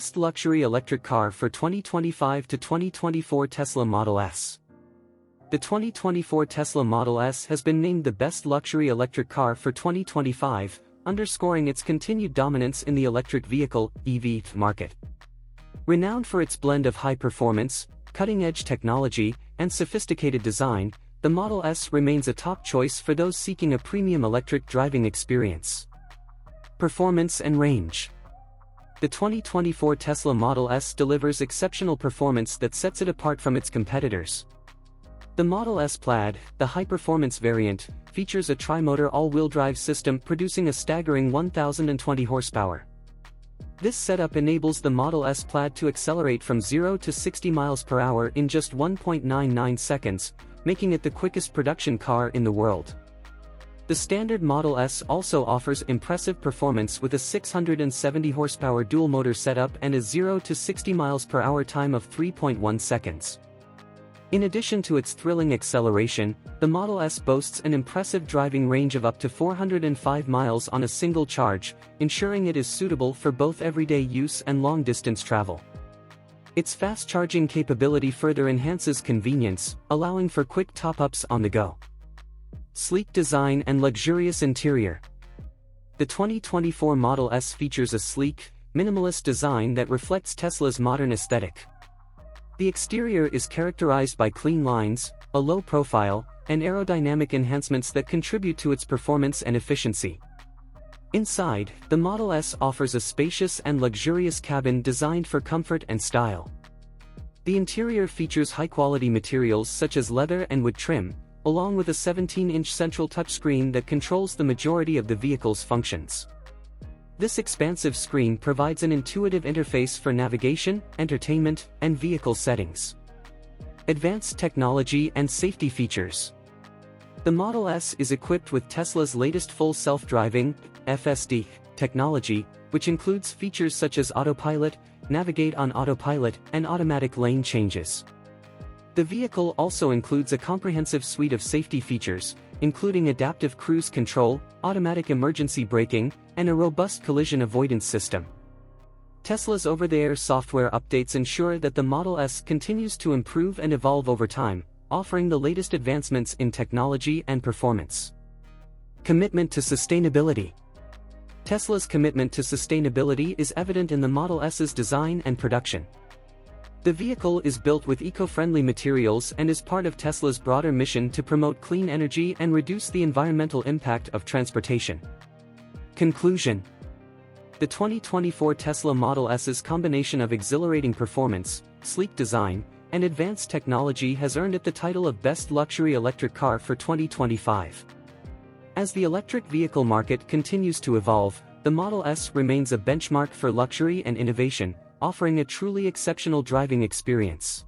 Best Luxury Electric Car for 2025 to 2024 Tesla Model S. The 2024 Tesla Model S has been named the best luxury electric car for 2025, underscoring its continued dominance in the electric vehicle (EV) market. Renowned for its blend of high performance, cutting-edge technology, and sophisticated design, the Model S remains a top choice for those seeking a premium electric driving experience. Performance and range. The 2024 Tesla Model S delivers exceptional performance that sets it apart from its competitors. The Model S Plaid, the high-performance variant, features a tri-motor all-wheel drive system producing a staggering 1,020 horsepower. This setup enables the Model S Plaid to accelerate from 0 to 60 miles per hour in just 1.99 seconds, making it the quickest production car in the world. The standard Model S also offers impressive performance with a 670 horsepower dual-motor setup and a 0 to 60 miles per hour time of 3.1 seconds. In addition to its thrilling acceleration, the Model S boasts an impressive driving range of up to 405 miles on a single charge, ensuring it is suitable for both everyday use and long-distance travel. Its fast charging capability further enhances convenience, allowing for quick top-ups on the go. Sleek design and luxurious interior. The 2024 Model S features a sleek, minimalist design that reflects Tesla's modern aesthetic. The exterior is characterized by clean lines, a low profile, and aerodynamic enhancements that contribute to its performance and efficiency. Inside, the Model S offers a spacious and luxurious cabin designed for comfort and style. The interior features high-quality materials such as leather and wood trim, along with a 17-inch central touchscreen that controls the majority of the vehicle's functions. This expansive screen provides an intuitive interface for navigation, entertainment, and vehicle settings. Advanced technology and safety features. The Model S is equipped with Tesla's latest full self-driving, FSD, technology, which includes features such as autopilot, navigate on autopilot, and automatic lane changes. The vehicle also includes a comprehensive suite of safety features, including adaptive cruise control, automatic emergency braking, and a robust collision avoidance system. Tesla's over-the-air software updates ensure that the Model S continues to improve and evolve over time, offering the latest advancements in technology and performance. Commitment to sustainability. Tesla's commitment to sustainability is evident in the Model S's design and production. The vehicle is built with eco-friendly materials and is part of Tesla's broader mission to promote clean energy and reduce the environmental impact of transportation. Conclusion. The 2024 Tesla Model S's combination of exhilarating performance, sleek design, and advanced technology has earned it the title of Best Luxury Electric Car for 2025. As the electric vehicle market continues to evolve, the Model S remains a benchmark for luxury and innovation, offering a truly exceptional driving experience.